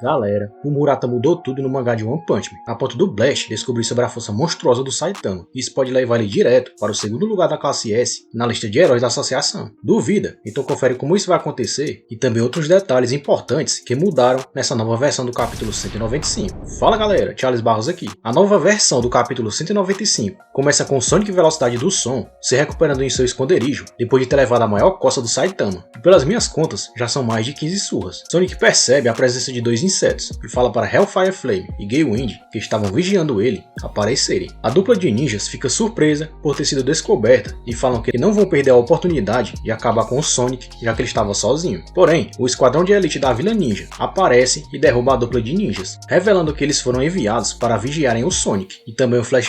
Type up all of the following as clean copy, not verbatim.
Galera, o Murata mudou tudo no mangá de One Punch Man, a ponto do Blast descobrir sobre a força monstruosa do Saitama. Isso pode levar ele direto para o segundo lugar da classe S na lista de heróis da associação. Duvida? Então confere como isso vai acontecer e também outros detalhes importantes que mudaram nessa nova versão do capítulo 195. Fala galera, Charles Barros aqui. A nova versão do capítulo 195 começa com o Sonic Velocidade do Som se recuperando em seu esconderijo depois de ter levado a maior coça do Saitama. E pelas minhas contas, já são mais de 15 surras. Sonic percebe a presença de dois insetos e fala para Hellfire Flame e Gale Wind, que estavam vigiando ele, aparecerem. A dupla de ninjas fica surpresa por ter sido descoberta e falam que não vão perder a oportunidade de acabar com o Sonic, já que ele estava sozinho. Porém, o esquadrão de elite da Vila Ninja aparece e derruba a dupla de ninjas, revelando que eles foram enviados para vigiarem o Sonic e também o Flash,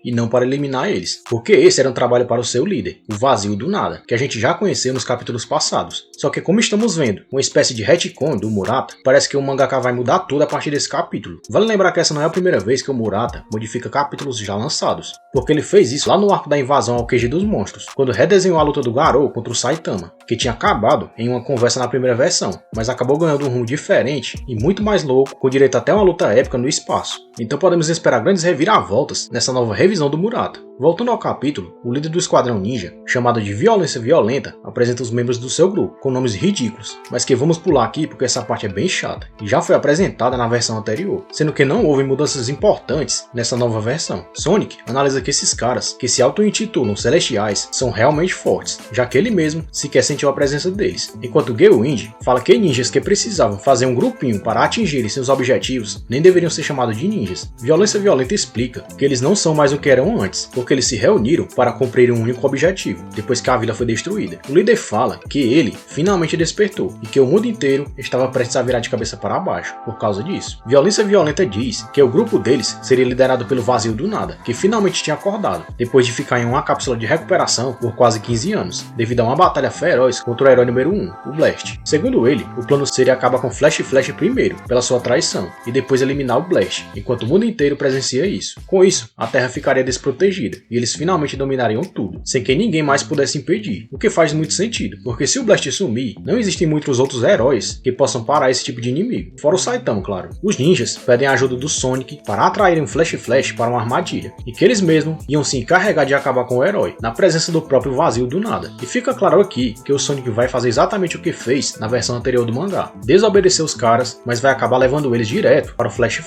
e não para eliminar eles, porque esse era um trabalho para o seu líder, o Vazio do Nada, que a gente já conheceu nos capítulos passados. Só que como estamos vendo uma espécie de retcon do Murata, parece que o mangaka vai mudar tudo a partir desse capítulo. Vale lembrar que essa não é a primeira vez que o Murata modifica capítulos já lançados, porque ele fez isso lá no arco da invasão ao QG dos monstros, quando redesenhou a luta do Garou contra o Saitama, que tinha acabado em uma conversa na primeira versão, mas acabou ganhando um rumo diferente e muito mais louco, com direito até uma luta épica no espaço. Então podemos esperar grandes reviravoltas nessa nova revisão do Murata. Voltando ao capítulo, o líder do Esquadrão Ninja, chamado de Violência Violenta, apresenta os membros do seu grupo, com nomes ridículos, mas que vamos pular aqui porque essa parte é bem chata, e já foi apresentada na versão anterior, sendo que não houve mudanças importantes nessa nova versão. Sonic analisa que esses caras, que se auto-intitulam Celestiais, são realmente fortes, já que ele mesmo sequer sentiu a presença deles, enquanto Gale Wind fala que ninjas que precisavam fazer um grupinho para atingirem seus objetivos nem deveriam ser chamados de ninjas. Violência Violenta explica que eles não são mais o que eram antes, porque eles se reuniram para cumprir um único objetivo, depois que a vila foi destruída. O líder fala que ele finalmente despertou e que o mundo inteiro estava prestes a virar de cabeça para baixo por causa disso. Violência Violenta diz que o grupo deles seria liderado pelo Vazio do Nada, que finalmente tinha acordado, depois de ficar em uma cápsula de recuperação por quase 15 anos, devido a uma batalha feroz contra o herói número 1, o Blast. Segundo ele, o plano seria acabar com Flash primeiro, pela sua traição, e depois eliminar o Blast, enquanto o mundo inteiro presencia isso. Com isso, a Terra ficaria desprotegida, e eles finalmente dominariam tudo, sem que ninguém mais pudesse impedir, o que faz muito sentido, porque se o Blast sumir, não existem muitos outros heróis que possam parar esse tipo de inimigo, fora o Saitama, claro. Os ninjas pedem a ajuda do Sonic para atraírem o Flash para uma armadilha, e que eles mesmos iam se encarregar de acabar com o herói, na presença do próprio Vazio do Nada. E fica claro aqui que o Sonic vai fazer exatamente o que fez na versão anterior do mangá, desobedecer os caras, mas vai acabar levando eles direto para o Flash,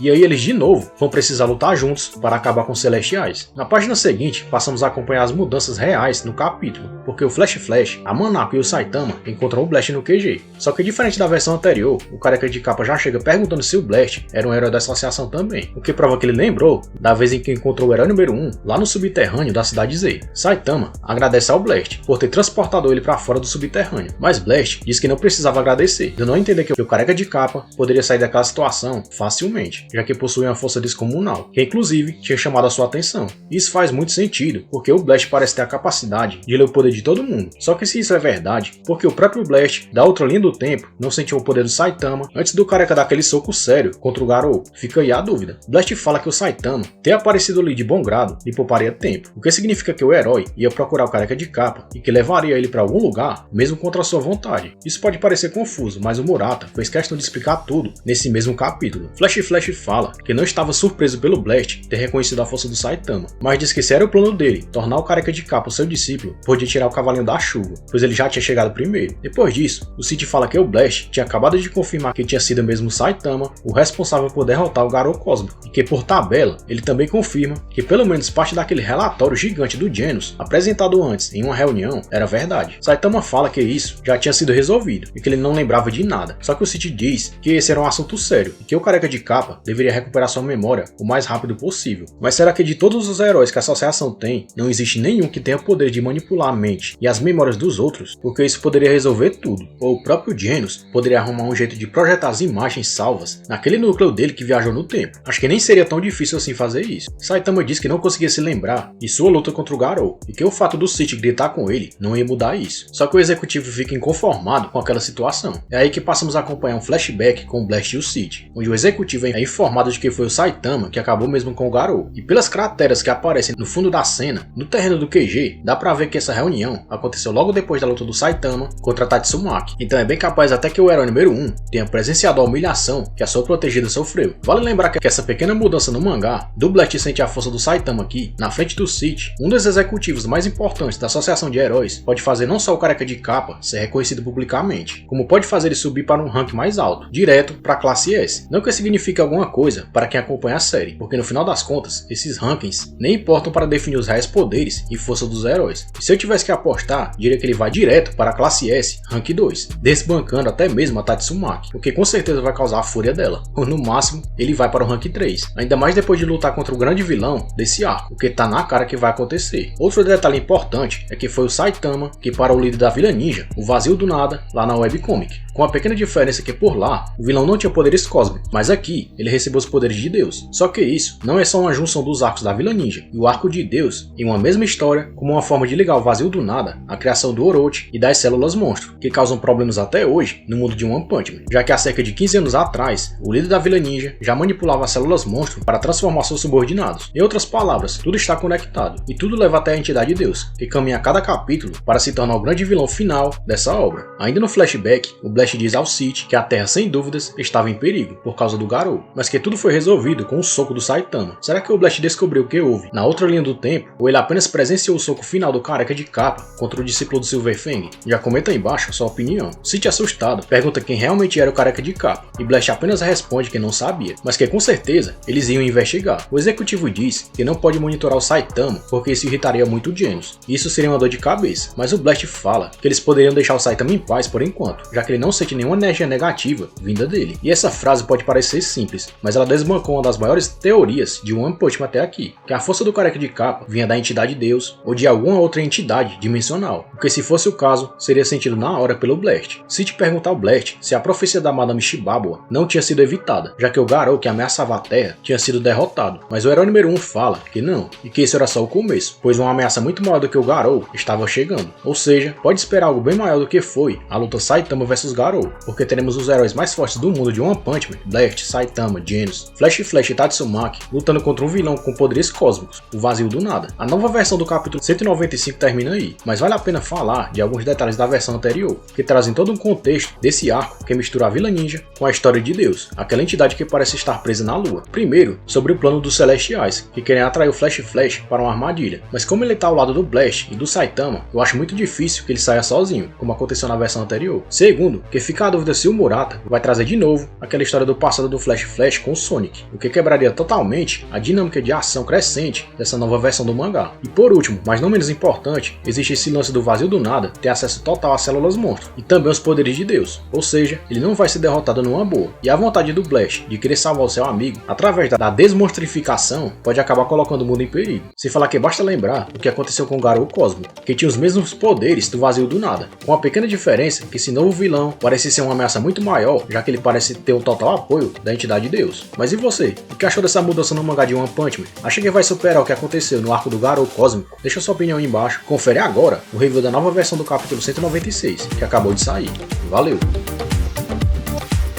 e aí eles de novo vão precisar lutar juntos para acabar com os Celestiais. Na página seguinte, passamos a acompanhar as mudanças reais no capítulo, porque o Flash, a Manako e o Saitama encontram o Blast no QG. Só que diferente da versão anterior, o careca de capa já chega perguntando se o Blast era um herói da associação também, o que prova que ele lembrou da vez em que encontrou o herói número 1 lá no subterrâneo da cidade Z. Saitama agradece ao Blast por ter transportado ele para fora do subterrâneo, mas Blast diz que não precisava agradecer, dando a entender que o careca de capa poderia sair daquela situação facilmente, já que possui uma força descomunal, que inclusive tinha chamado a sua atenção. Isso faz muito sentido, porque o Blast parece ter a capacidade de ler o poder de todo mundo. Só que se isso é verdade, porque o próprio Blast, da outra linha do tempo, não sentiu o poder do Saitama antes do careca dar aquele soco sério contra o Garou? Fica aí a dúvida. Blast fala que o Saitama ter aparecido ali de bom grado lhe pouparia tempo, o que significa que o herói ia procurar o careca de capa e que levaria ele para algum lugar, mesmo contra a sua vontade. Isso pode parecer confuso, mas o Murata fez questão de explicar tudo nesse mesmo capítulo. Flash fala que não estava surpreso pelo Blast ter reconhecido a força do Saitama, mas diz que se era o plano dele tornar o careca de capa o seu discípulo, podia tirar o cavalinho da chuva, pois ele já tinha chegado primeiro. Depois disso, o City fala que o Blast tinha acabado de confirmar que tinha sido mesmo o Saitama o responsável por derrotar o Garou Cósmico, e que por tabela, ele também confirma que pelo menos parte daquele relatório gigante do Genos, apresentado antes em uma reunião, era verdade. Saitama fala que isso já tinha sido resolvido, e que ele não lembrava de nada, só que o City diz que esse era um assunto sério, e que o careca de capa deveria recuperar sua memória o mais rápido possível. Mas será que de todos os heróis que a associação tem, não existe nenhum que tenha o poder de manipular a mente e as memórias dos outros? Porque isso poderia resolver tudo. Ou o próprio Genos poderia arrumar um jeito de projetar as imagens salvas naquele núcleo dele que viajou no tempo. Acho que nem seria tão difícil assim fazer isso. Saitama disse que não conseguia se lembrar de sua luta contra o Garou, e que o fato do City gritar com ele não ia mudar isso. Só que o executivo fica inconformado com aquela situação. É aí que passamos a acompanhar um flashback com o Blast e o City, onde o executivo é informado de que foi o Saitama que acabou mesmo com o Garou. E pelas crateras que aparecem aparecem no fundo da cena, no terreno do QG, dá pra ver que essa reunião aconteceu logo depois da luta do Saitama contra Tatsumaki. Então é bem capaz até que o herói número 1 tenha presenciado a humilhação que a sua protegida sofreu. Vale lembrar que essa pequena mudança no mangá, do Blast sente a força do Saitama aqui, na frente do City, um dos executivos mais importantes da Associação de Heróis, pode fazer não só o Careca de Capa ser reconhecido publicamente, como pode fazer ele subir para um rank mais alto, direto para a classe S. Não que signifique alguma coisa para quem acompanha a série, porque no final das contas, esses rankings nem importam para definir os reais poderes e força dos heróis. E se eu tivesse que apostar, diria que ele vai direto para a classe S, rank 2, desbancando até mesmo a Tatsumaki, o que com certeza vai causar a fúria dela, ou no máximo, ele vai para o rank 3, ainda mais depois de lutar contra o grande vilão desse arco, o que tá na cara que vai acontecer. Outro detalhe importante é que foi o Saitama que parou o líder da Vila Ninja, o Vazio do Nada, lá na webcomic, com a pequena diferença que por lá, o vilão não tinha poderes cósmicos, mas aqui ele recebeu os poderes de Deus. Só que isso não é só uma junção dos arcos da Vila Ninja e o arco de Deus em uma mesma história, como uma forma de ligar o Vazio do Nada à criação do Orochi e das células monstro, que causam problemas até hoje no mundo de One Punch Man, já que há cerca de 15 anos atrás, o líder da Vila Ninja já manipulava as células monstro para transformar seus subordinados. Em outras palavras, tudo está conectado, e tudo leva até a entidade de Deus, que caminha a cada capítulo para se tornar o grande vilão final dessa obra. Ainda no flashback, o Blast diz ao City que a Terra sem dúvidas estava em perigo, por causa do Garou, mas que tudo foi resolvido com o soco do Saitama. Será que o Blast descobriu o que houve na outra linha do tempo, ou ele apenas presenciou o soco final do Careca de Capa contra o discípulo do Silver Fang? Já comenta aí embaixo a sua opinião. City, assustado, pergunta quem realmente era o Careca de Capa, e Blast apenas responde que não sabia, mas que com certeza eles iam investigar. O executivo diz que não pode monitorar o Saitama porque isso irritaria muito o Genos, e isso seria uma dor de cabeça, mas o Blast fala que eles poderiam deixar o Saitama em paz por enquanto, já que ele não sente nenhuma energia negativa vinda dele. E essa frase pode parecer simples, mas ela desbancou uma das maiores teorias de One Punch Man até aqui, que a força do Careca de Capa vinha da entidade Deus ou de alguma outra entidade dimensional, porque se fosse o caso, seria sentido na hora pelo Blast. Se te perguntar ao Blast se a profecia da Madame Shibabawa não tinha sido evitada, já que o Garou que ameaçava a Terra tinha sido derrotado, mas o herói número 1 fala que não, e que isso era só o começo, pois uma ameaça muito maior do que o Garou estava chegando. Ou seja, pode esperar algo bem maior do que foi a luta Saitama vs Garou, porque teremos os heróis mais fortes do mundo de One Punch Man, Blast, Saitama, Genos, Flash e Tatsumaki, lutando contra um vilão com poderes cósmicos, o Vazio do Nada. A nova versão do capítulo 195 termina aí, mas vale a pena falar de alguns detalhes da versão anterior, que trazem todo um contexto desse arco que mistura a Vila Ninja com a história de Deus, aquela entidade que parece estar presa na Lua. Primeiro, sobre o plano dos Celestiais, que querem atrair o Flash para uma armadilha, mas como ele está ao lado do Blast e do Saitama, eu acho muito difícil que ele saia sozinho, como aconteceu na versão anterior. Segundo, que fica a dúvida se o Murata vai trazer de novo aquela história do passado do Flash com o Sonic, o que quebraria totalmente a dinâmica de ação crescente dessa nova versão do mangá. E por último, mas não menos importante, existe esse lance do Vazio do Nada ter acesso total às células monstro e também aos poderes de Deus, ou seja, ele não vai ser derrotado numa boa. E a vontade do Blast de querer salvar o seu amigo através da desmonstrificação pode acabar colocando o mundo em perigo. Se falar que basta lembrar o que aconteceu com o Garou Cósmico, que tinha os mesmos poderes do Vazio do Nada, com a pequena diferença que esse novo vilão parece ser uma ameaça muito maior, já que ele parece ter o total apoio da entidade Deus. Mas e você? O que achou dessa mudança no mangá de One Punch Man? Acha que vai superar o que aconteceu no arco do Garou Cósmico? Deixa sua opinião aí embaixo. Confere agora o review da nova versão do capítulo 196, que acabou de sair. Valeu!